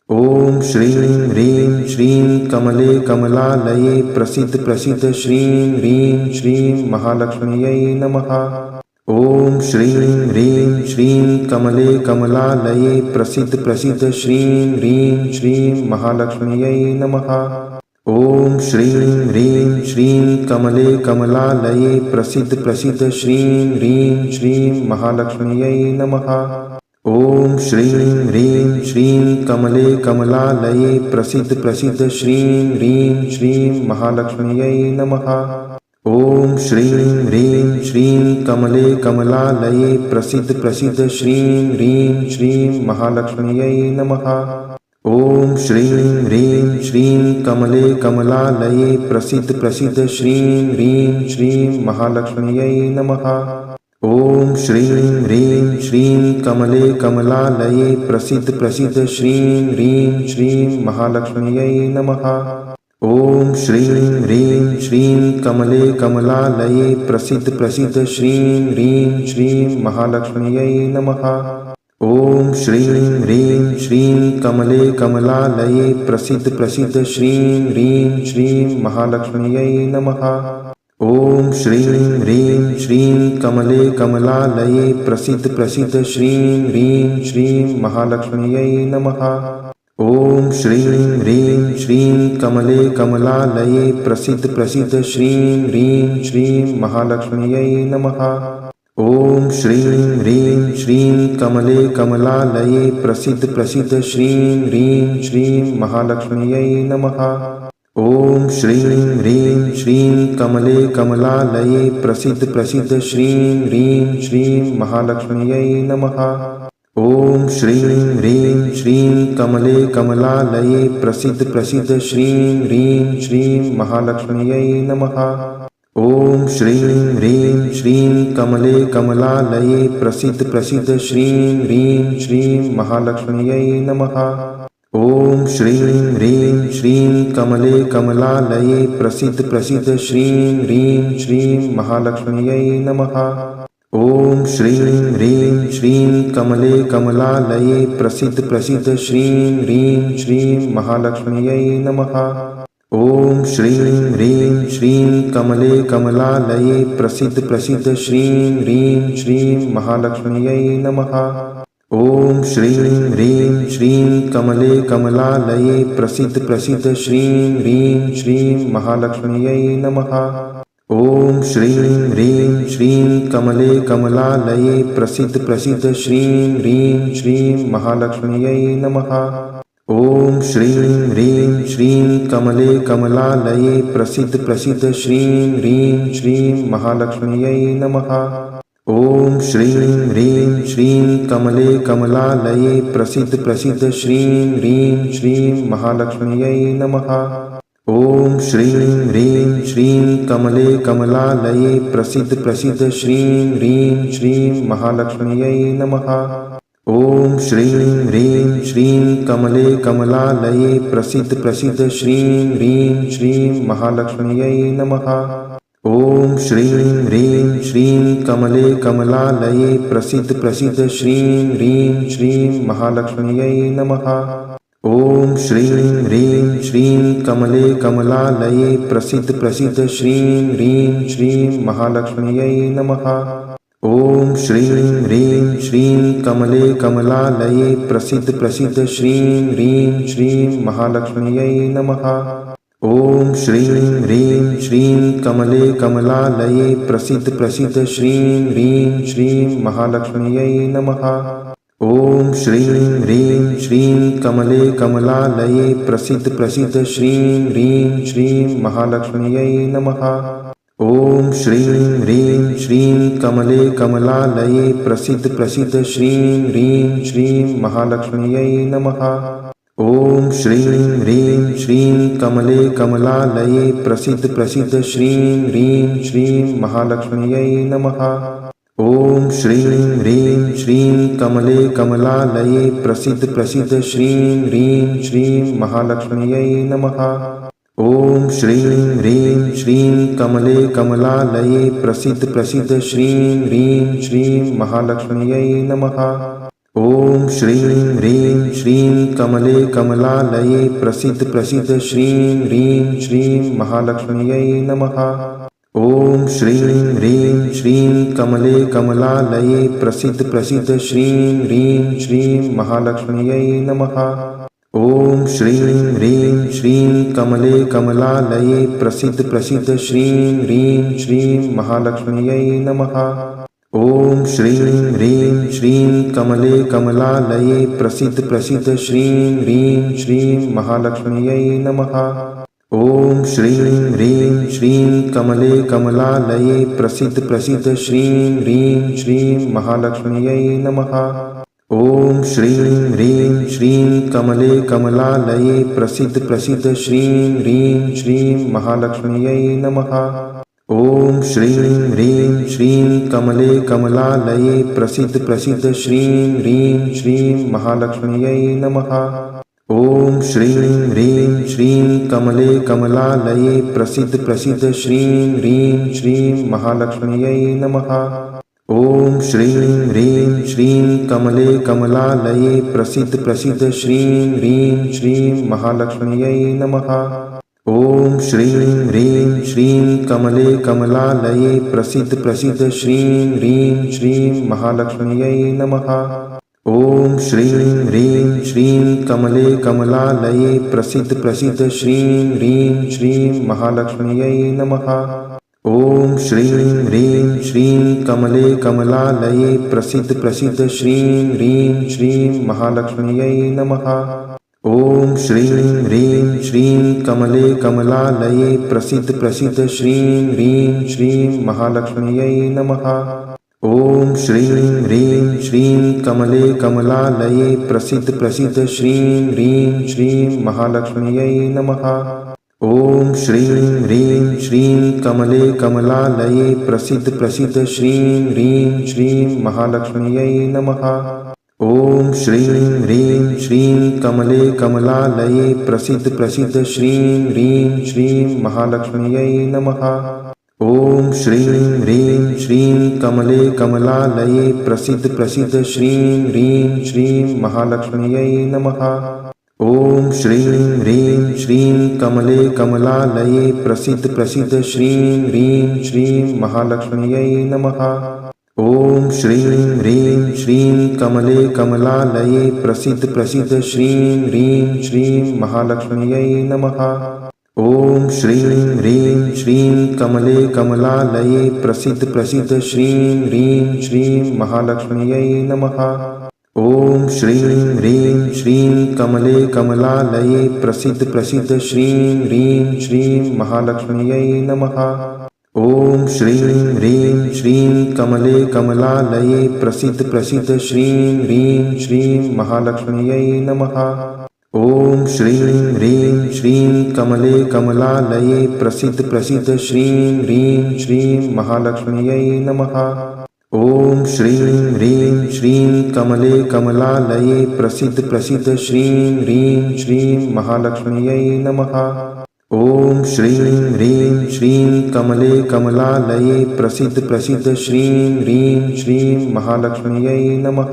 ओम श्रीं ह्रीं श्रीं कमले कमलालये प्रसिद्ध प्रसिद्ध श्रीं ह्रीं श्रीं महालक्ष्म्यै नमः। ओम श्रीं ह्रीं श्रीं कमले कमलालये प्रसिद्ध प्रसिद्ध श्रीं ह्रीं श्रीं महालक्ष्म्यै नमः। ओम श्रीं ह्रीं श्रीं कमले कमलालये प्रसिद्ध प्रसिद्ध श्रीं ह्रीं श्रीं महालक्ष्म्यै नमः। ओम श्रीं ह्रीं श्रीं कमले कमलालये प्रसिद्ध प्रसिद्ध श्रीं ह्रीं श्रीं महालक्ष्म्यै नमः। ओम श्रीं ह्रीं श्रीं कमले कमलालये प्रसिद्ध प्रसिद्ध श्रीं ह्रीं श्रीं महालक्ष्म्यै नमः। ओम श्रीं ह्रीं श्रीं कमले कमलालये प्रसिद्ध प्रसिद्ध श्रीं ह्रीं श्रीं महालक्ष्म्यै नमः। ओम श्रीं ह्रीं श्रीं कमले कमलालये प्रसिद्ध प्रसिद्ध श्रीं ह्रीं श्रीं महालक्ष्म्यै नमः। ओम श्रीं ह्रीं श्रीं कमले कमलालये प्रसिद्ध प्रसिद्ध श्रीं ह्रीं श्रीं महालक्ष्म्यै नमः। ओम श्रीं ह्रीं श्रीं कमले कमलालये प्रसिद्ध प्रसिद्ध श्रीं ह्रीं श्रीं महालक्ष्म्यै नमः। ओम श्रीं ह्रीं श्रीं कमले कमलालये प्रसिद्ध प्रसिद्ध श्रीं ह्रीं श्रीं महालक्ष्म्यै नमः। ओम श्रीं ह्रीं श्रीं कमले कमलालये प्रसिद्ध प्रसिद्ध श्रीं ह्रीं श्रीं महालक्ष्म्यै नमः। ओम श्रीं ह्रीं श्रीं कमले कमलालये प्रसिद्ध प्रसिद्ध श्रीं ह्रीं श्रीं महालक्ष्म्यै नमः। ओम श्रीं ह्रीं श्रीं कमले कमलालये प्रसिद्ध प्रसिद्ध श्रीं ह्रीं श्रीं महालक्ष्म्यै नमः। ओम श्रीं ह्रीं श्रीं कमले कमलालये प्रसिद्ध प्रसिद्ध श्रीं ह्रीं श्रीं महालक्ष्म्यै नमः। ओम श्रीं ह्रीं श्रीं कमले कमलालये प्रसिद्ध प्रसिद्ध श्रीं ह्रीं श्रीं महालक्ष्म्यै नमः। ओम श्रीं ह्रीं श्रीं कमले कमलालये प्रसिद्ध प्रसिद्ध श्रीं ह्रीं श्रीं महालक्ष्म्यै नमः। ओम श्रीं ह्रीं श्रीं कमले कमलालये प्रसिद्ध प्रसिद्ध श्रीं ह्रीं श्रीं महालक्ष्म्यै नमः। ओम श्रीं ह्रीं श्रीं कमले कमलालये प्रसिद्ध प्रसिद्ध श्रीं ह्रीं श्रीं महालक्ष्म्यै नमः। ओम श्रीं ह्रीं श्रीं कमले कमलालये प्रसिद्ध प्रसिद्ध श्रीं ह्रीं श्रीं महालक्ष्म्यै नमः। ओम श्रीं ह्रीं श्रीं कमले कमलालये प्रसिद्ध प्रसिद्ध श्रीं ह्रीं श्रीं महालक्ष्म्यै नमः। ओम श्रीं ह्रीं श्रीं कमले कमलालये प्रसिद्ध प्रसिद्ध श्रीं ह्रीं श्रीं महालक्ष्म्यै नमः। ओम श्रीं ह्रीं श्रीं कमले कमलालये प्रसिद्ध प्रसिद्ध श्रीं ह्रीं श्रीं महालक्ष्म्यै नमः। ओम श्रीं ह्रीं श्रीं कमले कमलालये प्रसिद्ध प्रसिद्ध श्रीं ह्रीं श्रीं महालक्ष्म्यै नमः। ओम श्रीं ह्रीं श्रीं कमले कमलालये प्रसिद्ध प्रसिद्ध श्रीं ह्रीं श्रीं महालक्ष्म्यै नमः। ओम श्रीं ह्रीं श्रीं कमले कमलालये प्रसिद्ध प्रसिद्ध श्रीं ह्रीं श्रीं महालक्ष्म्यै नमः। ओम श्रीं ह्रीं श्रीं कमले कमलालये प्रसिद्ध प्रसिद्ध श्रीं ह्रीं श्रीं महालक्ष्म्यै नमः। ओम श्रीं ह्रीं श्रीं कमले कमलालये प्रसिद्ध प्रसिद्ध श्रीं ह्रीं श्रीं महालक्ष्म्यै नमः। ओम श्रीं ह्रीं श्रीं कमले कमलालये प्रसिद्ध प्रसिद्ध श्रीं ह्रीं श्रीं महालक्ष्म्यै नमः। ओम श्रीं ह्रीं श्रीं कमले कमलालये प्रसिद्ध प्रसिद्ध श्रीं ह्रीं श्रीं महालक्ष्म्यै नमः। ओम श्रीं ह्रीं श्रीं कमले कमलालये प्रसिद्ध प्रसिद्ध श्रीं ह्रीं श्रीं महालक्ष्म्यै नमः। ओम श्रीं ह्रीं श्रीं कमले कमलालये प्रसिद्ध प्रसिद्ध श्रीं ह्रीं श्रीं महालक्ष्म्यै नमः। ओम श्रीं ह्रीं श्रीं कमले कमलालये प्रसिद्ध प्रसिद्ध श्रीं ह्रीं श्रीं महालक्ष्म्यै नमः। ओम श्रीं ह्रीं श्रीं कमले कमलालये प्रसिद्ध प्रसिद्ध श्रीं ह्रीं श्रीं महालक्ष्म्यै नमः। ॐ श्रीं ह्रीं श्रीं कमले कमलालये प्रसीद प्रसीद श्रीं ह्रीं श्रीं महालक्ष्म्यै नमः। ॐ श्रीं ह्रीं श्रीं कमले कमलालये प्रसीद प्रसीद श्रीं ह्रीं श्रीं महालक्ष्म्यै नमः। ॐ श्रीं ह्रीं श्रीं कमले कमलालये प्रसीद प्रसीद श्रीं ह्रीं श्रीं महालक्ष्म्यै नमः। ॐ श्रीं ह्रीं श्रीं कमले कमलालये प्रसीद प्रसीद श्रीं ह्रीं श्रीं महालक्ष्म्यै नमः। ॐ श्रीं ह्रीं श्रीं कमले कमलालये प्रसीद प्रसीद श्रीं ह्रीं श्रीं महालक्ष्म्यै नमः। ॐ श्रीं ह्रीं श्रीं कमले कमलालये प्रसीद प्रसीद श्रीं ह्रीं श्रीं महालक्ष्म्यै नमः। ॐ श्रीं ह्रीं श्रीं कमले कमलालये प्रसीद प्रसीद श्रीं ह्रीं श्रीं महालक्ष्म्यै नमः। ॐ श्रीं ह्रीं श्रीं कमले कमलालये प्रसीद प्रसीद श्रीं ह्रीं श्रीं महालक्ष्म्यै नमः। ॐ श्रीं ह्रीं श्रीं कमले कमलालये प्रसीद प्रसीद श्रीं ह्रीं श्रीं महालक्ष्म्यै नमः। ॐ श्रीं ह्रीं श्रीं कमले कमलालये प्रसीद प्रसीद श्रीं ह्रीं श्रीं महालक्ष्म्यै नमः। ॐ श्रीं ह्रीं श्रीं कमले कमलालये प्रसीद प्रसीद श्रीं ह्रीं श्रीं महालक्ष्म्यै नमः। ॐ श्रीं ह्रीं श्रीं कमले कमलालये प्रसीद प्रसीद श्रीं ह्रीं श्रीं महालक्ष्म्यै नमः। ॐ श्रीं ह्रीं श्रीं कमले कमलालये प्रसीद प्रसीद श्रीं ह्रीं श्रीं महालक्ष्म्यै नमः। ॐ श्रीं ह्रीं श्रीं कमले कमलालये प्रसीद प्रसीद श्रीं ह्रीं श्रीं महालक्ष्म्यै नमः। ॐ श्रीं ह्रीं श्रीं कमले कमलालये प्रसीद प्रसीद श्रीं ह्रीं श्रीं महालक्ष्म्यै नमः। ॐ श्रीं ह्रीं श्रीं कमले कमलालये प्रसीद प्रसीद श्रीं ह्रीं श्रीं महालक्ष्म्यै नमः। ॐ श्रीं ह्रीं श्रीं कमले कमलालये प्रसीद प्रसीद श्रीं ह्रीं श्रीं महालक्ष्म्यै नमः। ॐ श्रीं ह्रीं श्रीं कमले कमलालये प्रसीद प्रसीद श्रीं ह्रीं श्रीं महालक्ष्म्यै नमः। ॐ श्रीं ह्रीं श्रीं कमले कमलालये प्रसीद प्रसीद श्रीं ह्रीं श्रीं महालक्ष्म्यै नमः। ॐ श्रीं ह्रीं श्रीं कमले कमलालये प्रसीद प्रसीद श्रीं ह्रीं श्रीं महालक्ष्म्यै नमः। ॐ श्रीं ह्रीं श्रीं कमले कमलालये प्रसीद प्रसीद श्रीं ह्रीं श्रीं महालक्ष्म्यै नमः। ॐ श्रीं ह्रीं श्रीं कमले कमलालये प्रसीद प्रसीद श्रीं ह्रीं श्रीं महालक्ष्म्यै नमः। ॐ श्रीं ह्रीं श्रीं कमले कमलालये प्रसीद प्रसीद श्रीं ह्रीं श्रीं महालक्ष्म्यै नमः। ॐ श्रीं ह्रीं श्रीं कमले कमलालये प्रसीद प्रसीद श्रीं ह्रीं श्रीं महालक्ष्म्यै नमः। ॐ श्रीं ह्रीं श्रीं कमले कमलालये प्रसीद प्रसीद श्रीं ह्रीं श्रीं महालक्ष्म्यै नमः।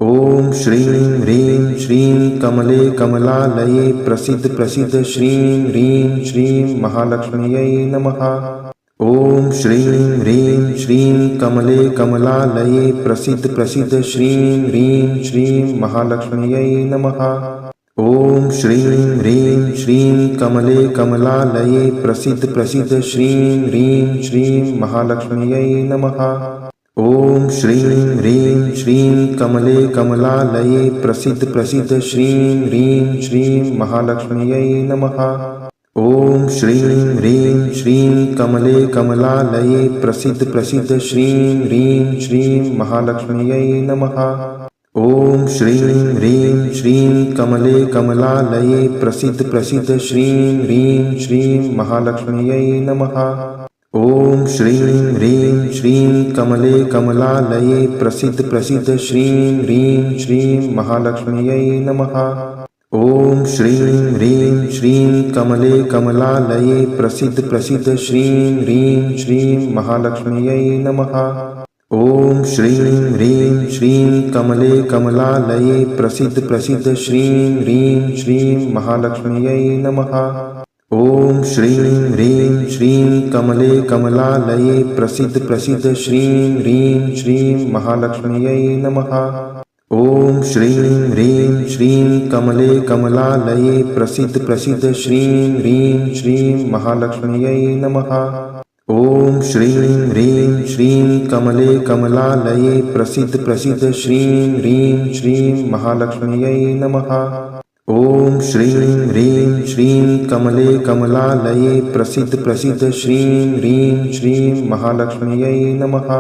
ॐ श्रीं ह्रीं श्रीं कमले कमलालये प्रसीद प्रसीद श्रीं ह्रीं श्रीं महालक्ष्म्यै नमः। ॐ श्रीं ह्रीं श्रीं कमले कमलालये प्रसीद प्रसीद श्रीं ह्रीं श्रीं महालक्ष्म्यै नमः। ॐ श्रीं ह्रीं श्रीं कमले कमलालये प्रसीद प्रसीद श्रीं ह्रीं श्रीं महालक्ष्म्यै नमः। ॐ श्रीं ह्रीं श्रीं कमले कमलालये प्रसीद प्रसीद श्रीं ह्रीं श्रीं महालक्ष्म्यै नमः। ॐ श्रीं ह्रीं श्रीं कमले कमलालये प्रसीद प्रसीद श्रीं ह्रीं श्रीं महालक्ष्म्यै नमः। ॐ श्रीं ह्रीं श्रीं कमले कमलालये प्रसीद प्रसीद श्रीं ह्रीं श्रीं महालक्ष्म्यै नमः। ॐ श्रीं ह्रीं श्रीं कमले कमलालये प्रसीद प्रसीद श्रीं ह्रीं श्रीं महालक्ष्म्यै नमः। ॐ श्रीं ह्रीं श्रीं कमले कमलालये प्रसीद प्रसीद श्रीं ह्रीं श्रीं महालक्ष्म्यै नमः। ॐ श्रीं ह्रीं श्रीं कमले कमलालये प्रसीद प्रसीद श्रीं ह्रीं श्रीं महालक्ष्म्यै नमः। ॐ श्रीं ह्रीं श्रीं कमले कमलालये प्रसीद प्रसीद श्रीं ह्रीं श्रीं महालक्ष्म्यै नमः। ॐ श्रीं ह्रीं श्रीं कमले कमलालये प्रसीद प्रसीद श्रीं ह्रीं श्रीं महालक्ष्म्यै नमः। ॐ श्रीं ह्रीं श्रीं कमले कमलालये प्रसीद प्रसीद श्रीं ह्रीं श्रीं महालक्ष्म्यै नमः। ॐ श्रीं ह्रीं श्रीं कमले कमलालये प्रसीद प्रसीद श्रीं ह्रीं श्रीं महालक्ष्म्यै नमः।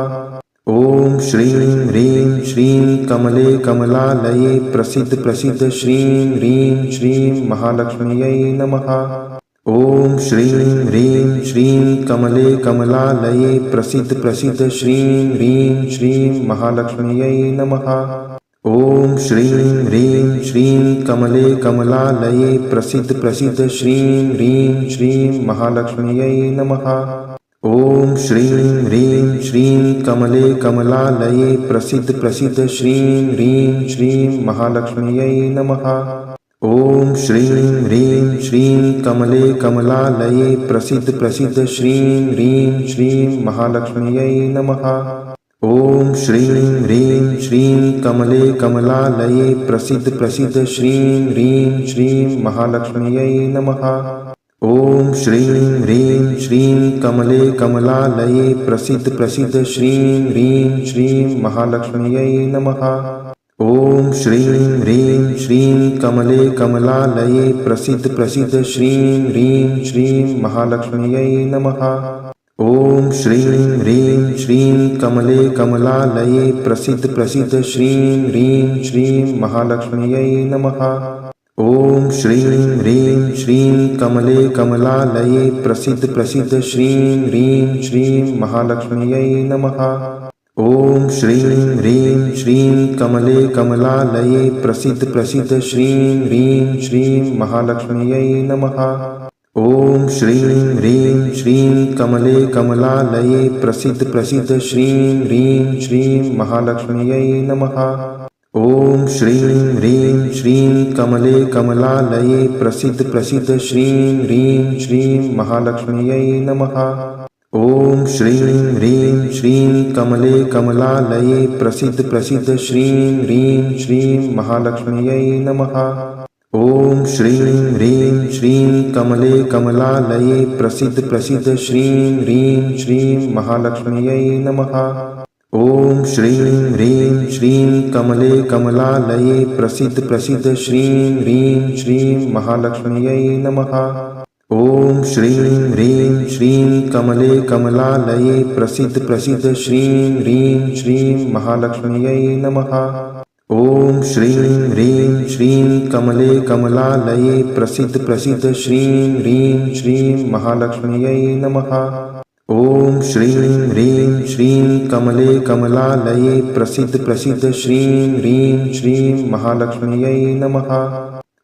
ॐ श्रीं ह्रीं श्रीं कमले कमलालये प्रसीद प्रसीद श्रीं ह्रीं श्रीं महालक्ष्म्यै नमः। ॐ श्रीं ह्रीं श्रीं कमले कमलालये प्रसीद प्रसीद श्रीं ह्रीं श्रीं महालक्ष्म्यै नमः। ॐ श्रीं ह्रीं श्रीं कमले कमलालये प्रसीद प्रसीद श्रीं ह्रीं श्रीं महालक्ष्म्यै नमः। ॐ श्रीं ह्रीं श्रीं कमले कमलालये प्रसीद प्रसीद श्रीं ह्रीं श्रीं महालक्ष्म्यै नमः। ॐ श्रीं ह्रीं श्रीं कमले कमलालये प्रसीद प्रसीद श्रीं ह्रीं श्रीं महालक्ष्म्यै नमः। ॐ श्रीं ह्रीं श्रीं कमले कमलालये प्रसीद प्रसीद श्रीं ह्रीं श्रीं महालक्ष्म्यै नमः। ॐ श्रीं ह्रीं श्रीं कमले कमलालये प्रसीद प्रसीद श्रीं ह्रीं श्रीं महालक्ष्म्यै नमः। ॐ श्रीं ह्रीं श्रीं कमले कमलालये प्रसीद प्रसीद श्रीं ह्रीं श्रीं महालक्ष्म्यै नमः। ॐ श्रीं ह्रीं श्रीं कमले कमलालये प्रसीद प्रसीद श्रीं ह्रीं श्रीं महालक्ष्म्यै नमः। ॐ श्रीं ह्रीं श्रीं कमले कमलालये प्रसीद प्रसीद श्रीं ह्रीं श्रीं महालक्ष्म्यै नमः। ॐ श्रीं ह्रीं श्रीं कमले कमलालये प्रसीद प्रसीद श्रीं ह्रीं श्रीं महालक्ष्म्यै नमः। ॐ श्रीं ह्रीं श्रीं कमले कमलालये प्रसीद प्रसीद श्रीं ह्रीं श्रीं महालक्ष्म्यै नमः। ॐ श्रीं ह्रीं श्रीं कमले कमलालये प्रसीद प्रसीद श्रीं ह्रीं श्रीं महालक्ष्म्यै नमः। ॐ श्रीं ह्रीं श्रीं कमले कमलालये प्रसीद प्रसीद श्रीं ह्रीं श्रीं महालक्ष्म्यै नमः। ॐ श्रीं ह्रीं श्रीं कमले कमलालये प्रसीद प्रसीद श्रीं ह्रीं श्रीं महालक्ष्म्यै नमः। ॐ श्रीं ह्रीं श्रीं कमले कमलालये प्रसीद प्रसीद श्रीं ह्रीं श्रीं महालक्ष्म्यै नमः। ॐ श्रीं ह्रीं श्रीं कमले कमलालये प्रसीद प्रसीद श्रीं ह्रीं श्रीं महालक्ष्म्यै नमः। ॐ श्रीं ह्रीं श्रीं कमले कमलालये प्रसीद प्रसीद श्रीं ह्रीं श्रीं महालक्ष्म्यै नमः। ॐ श्रीं ह्रीं श्रीं कमले कमलालये प्रसीद प्रसीद श्रीं ह्रीं श्रीं महालक्ष्म्यै नमः।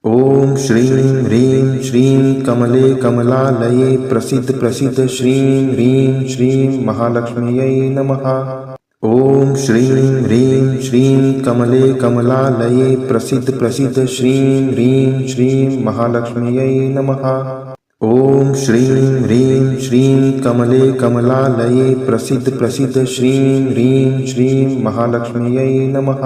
ॐ श्रीं ह्रीं श्रीं कमले कमलालये प्रसीद प्रसीद श्रीं ह्रीं श्रीं महालक्ष्म्यै नमः। ॐ श्रीं ह्रीं श्रीं कमले कमलालये प्रसीद प्रसीद श्रीं ह्रीं श्रीं महालक्ष्म्यै नमः। ॐ श्रीं ह्रीं श्रीं कमले कमलालये प्रसीद प्रसीद श्रीं ह्रीं श्रीं महालक्ष्म्यै नमः।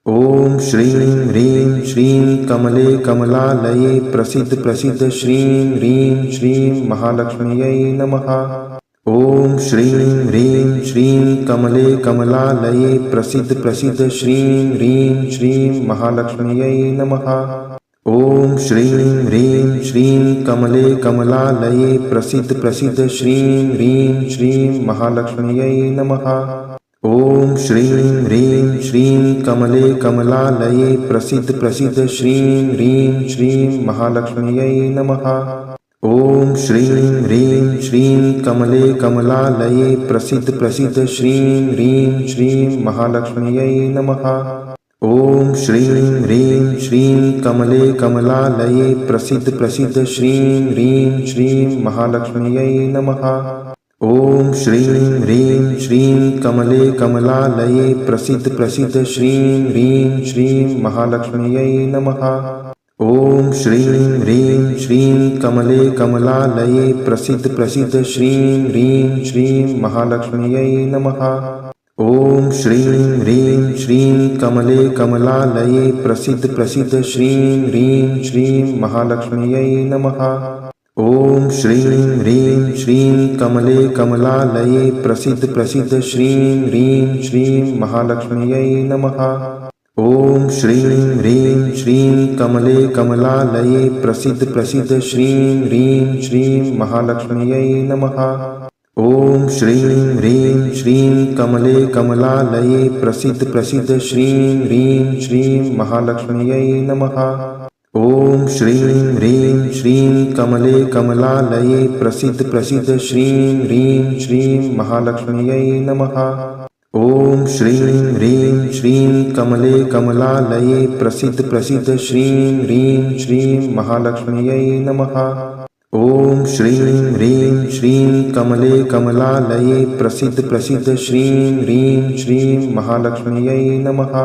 ॐ श्रीं ह्रीं श्रीं कमले कमलालये प्रसीद प्रसीद श्रीं ह्रीं श्रीं महालक्ष्म्यै नमः। ॐ श्रीं ह्रीं श्रीं कमले कमलालये प्रसीद प्रसीद श्रीं ह्रीं श्रीं महालक्ष्म्यै नमः। ॐ श्रीं ह्रीं श्रीं कमले कमलालये प्रसीद प्रसीद श्रीं ह्रीं श्रीं महालक्ष्म्यै नमः। ॐ श्रीं ह्रीं श्रीं कमले कमलालये प्रसीद प्रसीद श्रीं ह्रीं श्रीं महालक्ष्म्यै नमः। ॐ श्रीं ह्रीं श्रीं कमले कमलालये प्रसीद प्रसीद श्रीं ह्रीं श्रीं महालक्ष्म्यै नमः। ॐ श्रीं ह्रीं श्रीं कमले कमलालये प्रसीद प्रसीद श्रीं ह्रीं श्रीं महालक्ष्म्यै नमः। ॐ श्रीं ह्रीं श्रीं कमले कमलालये प्रसीद प्रसीद श्रीं ह्रीं श्रीं महालक्ष्म्यै नमः। ॐ श्रीं ह्रीं श्रीं कमले कमलालये प्रसीद प्रसीद श्रीं ह्रीं श्रीं महालक्ष्म्यै नमः। ॐ श्रीं ह्रीं श्रीं कमले कमलालये प्रसीद प्रसीद श्रीं ह्रीं श्रीं महालक्ष्म्यै नमः। ॐ श्रीं ह्रीं श्रीं कमले कमलालये प्रसीद प्रसीद श्रीं ह्रीं श्रीं महालक्ष्म्यै नमः। ॐ श्रीं ह्रीं श्रीं कमले कमलालये प्रसीद प्रसीद श्रीं ह्रीं श्रीं महालक्ष्म्यै नमः। ॐ श्रीं ह्रीं श्रीं कमले कमलालये प्रसीद प्रसीद श्रीं ह्रीं श्रीं महालक्ष्म्यै नमः। ॐ श्रीं ह्रीं श्रीं कमले कमलालये प्रसीद प्रसीद श्रीं ह्रीं श्रीं महालक्ष्म्यै नमः। ॐ श्रीं ह्रीं श्रीं कमले कमलालये प्रसीद प्रसीद श्रीं ह्रीं श्रीं महालक्ष्म्यै नमः। ॐ श्रीं ह्रीं श्रीं कमले कमलालये प्रसीद प्रसीद श्रीं ह्रीं श्रीं महालक्ष्म्यै नमः।